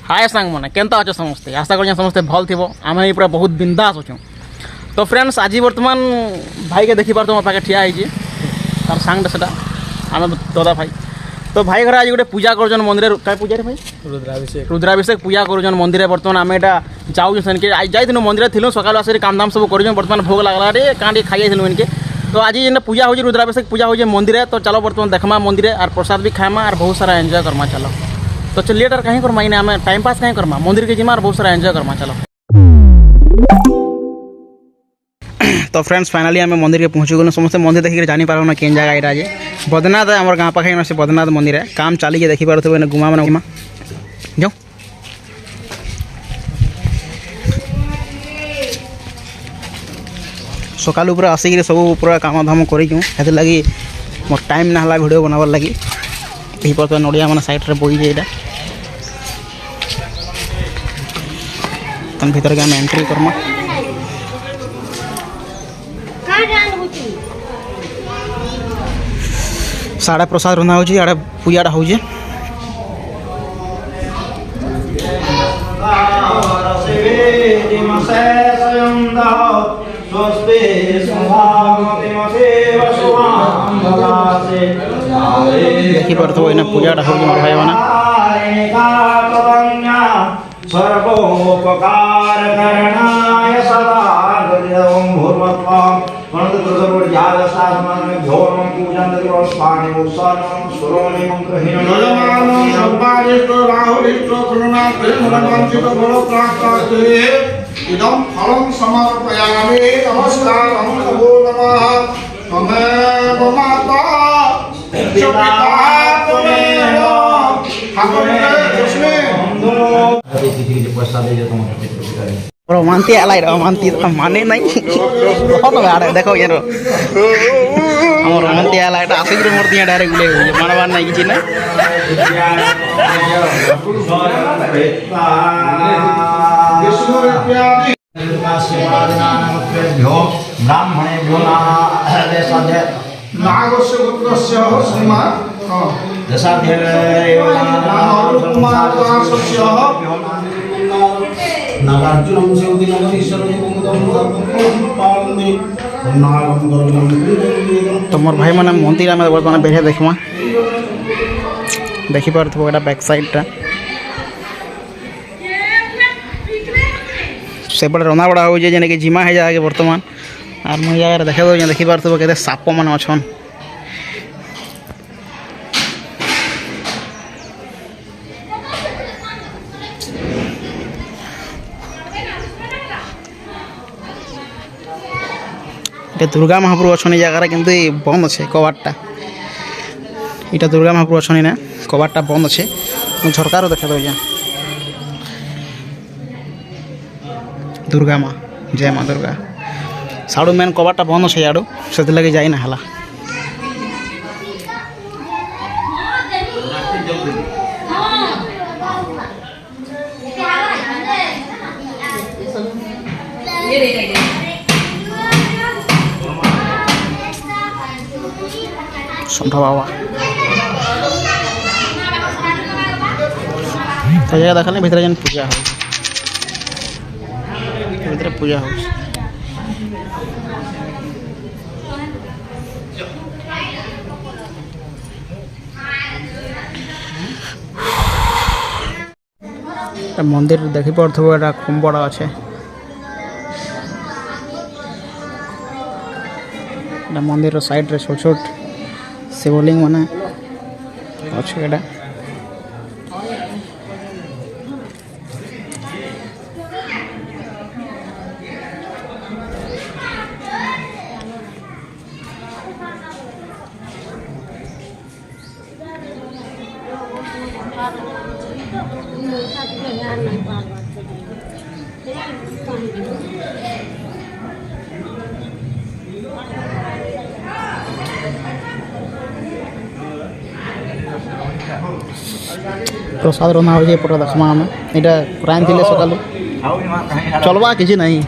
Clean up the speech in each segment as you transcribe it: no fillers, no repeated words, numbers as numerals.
हाय सांग मैंने केनता अच्छे समस्ते आशा कर समस्ते भल थी आम पूरा बहुत बिंदास अच्छु। तो फ्रेंड्स आज बर्तमान भाई के देखी पार्थ मो पाखे ठिया होती तार सांगटा से आम दादा भाई। तो भाई घर आज गोटे पूजा कर मंदिर क्या पूजा रे भाई रुद्राभिषेक पूजा कर मंदिर बर्तमान आम यहाँ जाऊँ सेनके जाइलु मंदिर थी सकाल आस काम दाम सब कर बर्तमान भोग लगला रे कहाँ खाई जाइलु इनके। तो आज जेन पूजा हो रुद्राभिषेक पूजा हो मंदिर तो चलो बर्तमान देखमा मंदिर और प्रसाद भी खाएमा और बहुत सारा एंजॉय करमा। चलो तो चल लेटर कहीं करमा इन्हें आम टाइम पास कहीं करमा मंदिर के जिमा और बहुत सारा एंजॉय करमा। चलो तो फ्रेंड्स फाइनाली आम मंदिर के पहुँची गलु समस्त मंदिर देखिए जानी पार ना केन जगह यहाँ आज बद्रीनाथ आम गाँव पाखे से बद्रीनाथ मंदिर है काम चली देखी पारे गुमा मैंने गुमा जाओ। सकाल पूरा आसिक सब पूरा काम धाम कर लगी मोर टाइम ना वीडियो बनाबार लगी यही पर नड़िया मैंने साइड रे बोई जाए भर के आम एंट्री करमा। साढ़े प्रसाद रंधा हो पूजाटा हो देखी पार्थो इन पूजाटा हो भाई मैंने सर्वोपकार करणाय सदा इदं फलं समर्पयामि नमस्कारं नमो नमः तमेव माता पिता तमेव मानती आलाई मानती माने नहीं देखो यार हम मानती आलाई आसिक मूर्ति डायरेक्ट गुले मानवार नहीं कि ना ब्राह्मणेभ्यो नागस्य पुत्रस्य श्रीमान तो मोर भाई मैंने मंदिर में बर्तमान बेढ़े देखमा देखी पार्थो एटा बैक साइडटा सेपटे रंधा बड़ा हो जेने कि जिमा है जाके बर्तमान और मुझे जगह देखे देखी पार्थो के साप मान अच्छन दुर्गा महाप्रभु अच्छे जगार किंतु बंद अच्छे कबाटा यहाँ दुर्गा महाप्रभु अच्छे ना कबाटा बंद अच्छे झरकार देखा दे दुर्गा माँ जय माँ दुर्गा साड़ू मेन कबाटा बंद अच्छे याडू से लगे जाई ना हला संठा बाबा तो जगह देखा भीतर जेन पूजा हो भीतर पूजा हो मंदिर देखी पार्थो एटा खूब बड़ा अच्छे मंदिर साइड रे छोट छोट शिवलिंग माने अच्छे एटा प्रसाद रंधा हो पूरा देखमा आम यहाँ प्राण थी सकालू चलवा कि नहीं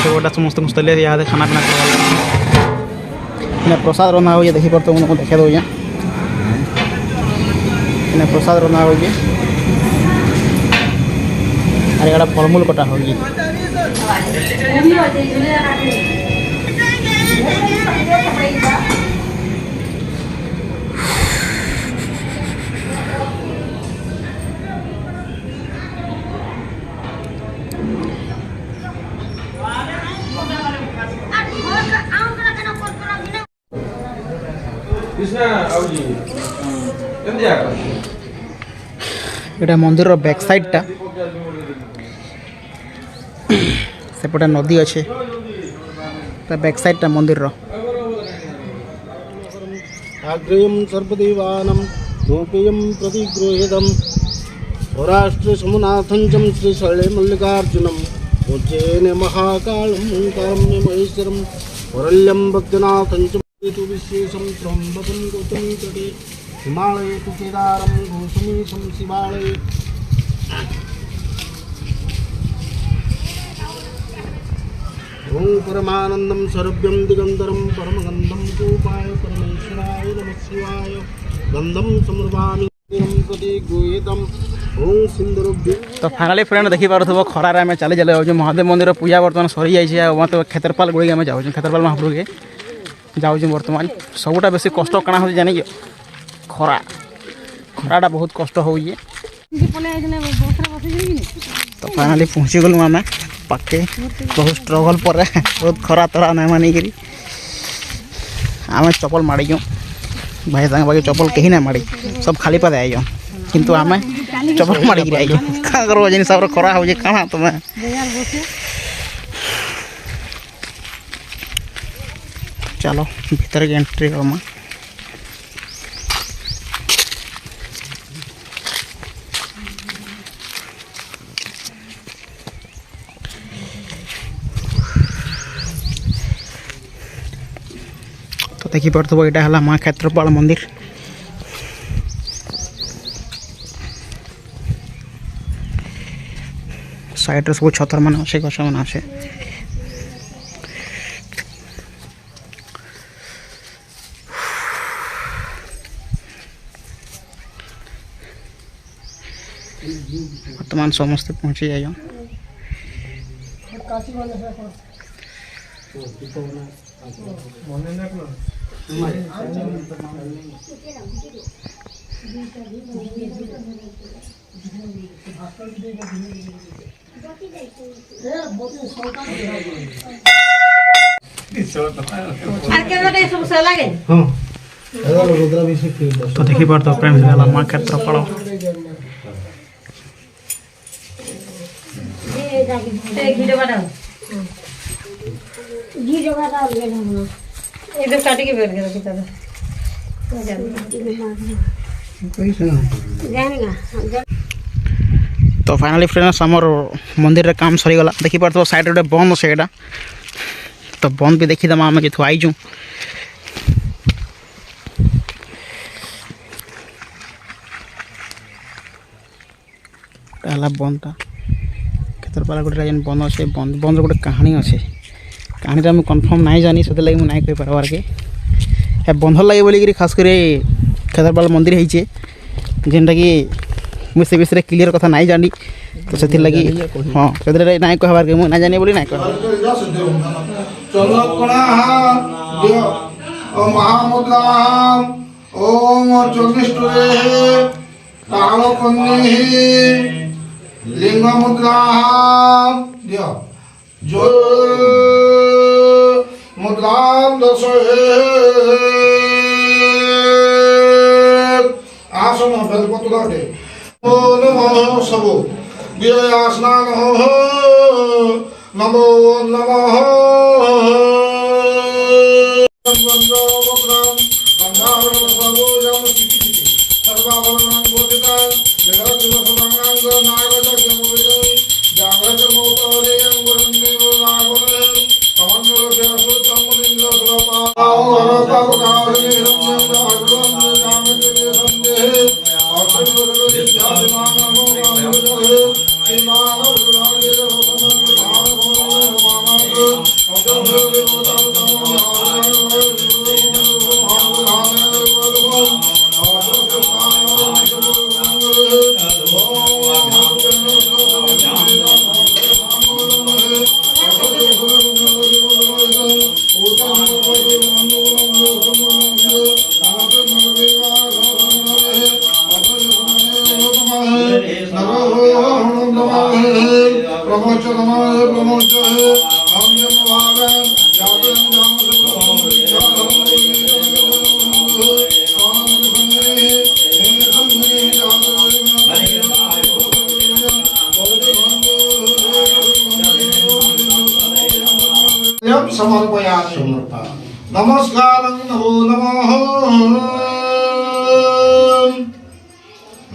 गोटा समस्त मुस्तले यहाँ खाना पीना कर प्रसाद रंधा हो देखी पार्थ देखे दो प्रसाद रंधा हो আর এটা ফলমূল কটা হচ্ছে। এটা মন্দিরের ব্যাক সাইডটা, সেপটে নদী আছে, ব্যাক সাইডটা মন্দিরের। আগ্রেয়ম সর্বদেবানাম ধূপেয়ম প্রতিগৃহীতম সৌরাষ্ট্রে সমুনাথঞ্চম শ্রীশৈলে মল্লিকার্জুনম উজ্জয়িনে মহাকালম কারম্য মহেশ্বরম वरल्यं भक्तिनाथञ्च तु विशेषं त्र्यम्बकं गौतमी तटे हिमालये तु केदारं घोषमीशं शिवालये ॐ परमानन्दं सर्व्यं दिगन्तरं परमगन्धं गोपाय परमेश्वराय नमः शिवाय गन्धं समर्पयामि प्रति गृहीतम् ओं सिंदुरुभ्य। तो फाइनाली फ्रेंड देखी पार्थो खरार आम चली चले जाऊँ महादेव मंदिर पूजा बर्तमान सरी जाइए मत खेतरपाल गुड़ी आम जाऊँ खेतरपाल महाप्रभु के जाऊँ बर्तमान सबुटा बेसी कष्ट कणा हो जानी खरा खराटा बहुत कष्ट हो। तो फाइनाली पहुँची गलु आम पाके बहुत स्ट्रगल पर बहुत खरा तरा ना मानिकी आम चपल माड़ीजु भाई सागे बाकी चपल कहीं ना माड़ी सब खाली पादे आई किंतु आम चपल माड़ी आई क्या करो जिन सब खरा हो कहाँ तुम्हें चलो भीतर की एंट्री हम तो देखी पार्थो यहाँ है माँ क्षेत्रपाल मंदिर। साइड सब छतर मान अच्छे गछ मान अच्छे बर्तमान समस्ते पहुँची जाइए। तो देखी पार तो फ्रेंड्स माँ क्षेत्रपाल तो फाइनाली फ्रेंड्स आमर मंदिर रे काम सरीगला देखी पार तो साइड गोटे बंद से एटा तो बंद भी देखीदमा आम जो आईचु बंदटा क्षेत्रपाल गोटे जेन बंद अच्छे बंद बंद गोटे कहानी अच्छे कहानीटा मुझे कन्फर्म नहीं जानी से लगे मुझे कही पार्बार के बंध लगे बोलिक खास कर क्षेत्रपाल मंदिर होइए जेनटा कि मुझे से विषय क्लीयर कथा नहीं जानी तो से लगी हाँ से ना कहबार के मुझे ना जानी बोली ना कह लिंग मुद्रा मुद्रा दश आसन बेलपत्र सब स्नान नमो नमः च नमः ब्रह्मच अहं भागं जातं समर्पयामि समर्पयामि नमस्कारं नमो नमः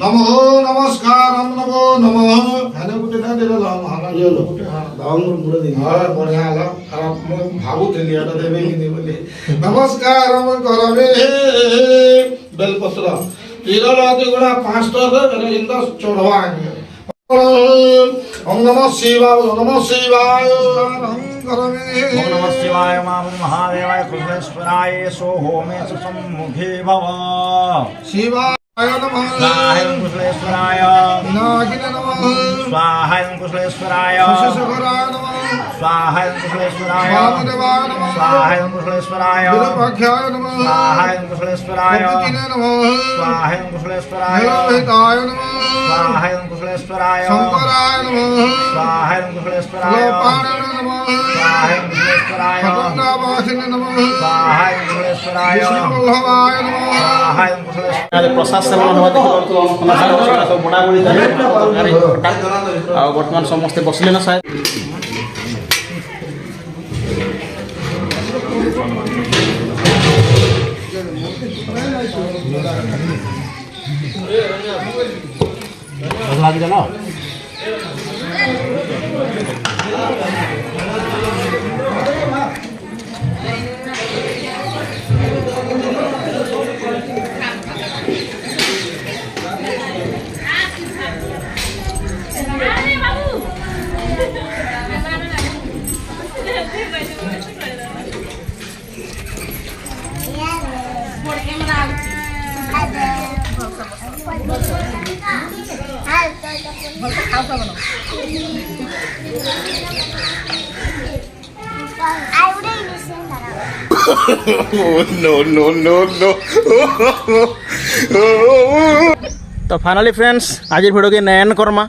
नमो नमस्कारं नमो नमः हैने गुटे ना देला महाराज ये लो दाऊं मुड़े दे हां बढ़िया ला खराब मैं भाबुଥିଲି ଏଟା ଦେବେ କି ଦେବେ ବୋଲି नमस्कारं करबे बेलपत्र तिरलाती गुणा 5 टर इंद चढ़वा ओम नमः शिवाय नमः शिवाय हम करबे ओम नमः शिवाय महाबली महादेवाय कृष्णेश्वराय सोहोमे सम्मुखे भव शिवाय नमः स्वाहाय कृष्णेश्वराय नागिने नमः स्वाहाय कृष्णेश्वराय शिशुकराय नमः स्वाहाय कृष्णेश्वराय वामदेवाय नमः स्वाहाय कृष्णेश्वराय विरूपाख्याय नमः स्वाहाय कृष्णेश्वराय मुक्तिने नमः स्वाहाय कृष्णेश्वराय निरोहिताय नमः स्वाहाय कृष्णेश्वराय शंकराय नमः स्वाहाय कृष्णेश्वराय लोपाणे नमः स्वाहाय कृष्णेश्वराय खगोलावासिने नमः स्वाहाय कृष्णेश्वराय विष्णुवल्लभाय नमः स्वाहाय कृष्णेश्वराय आज प्रसाद सेवन हवा देखिपु सब बुढ़ाबुढ़ी आ बर्तमान समस्ते बसले ना शायद लाग जाना तो फाइनाली फ्रेंड्स आज भिडियो के नयन करमा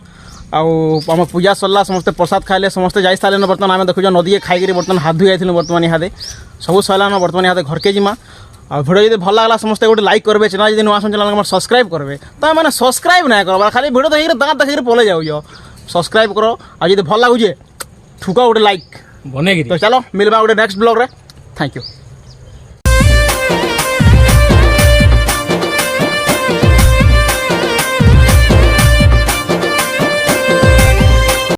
आम पूजा सरला समस्ते प्रसाद खाइले समस्ते जाई सारे बर्तमान आम देखुछ नदी खाई बर्तमान हाथ धोई जाइलु बर्तमान इहादे सब सरलान बर्तमान इहादे घर के जिमा आ भिडियो जब भल लगला समस्ते गोटे लाइक करबे चैनल जब नुआ चैनल सब्सक्राइब करबे तो मैंने सब्सक्राइब ना करबा खाली भिडियो देखिए दाँत देखिए पलै जाऊ सब्सक्राइब करो आ जब भल लगुचे ठुका गोटे लाइक बने तो चलो मिलवा गोटे नेक्स्ट ब्लॉग रे थैंक यू।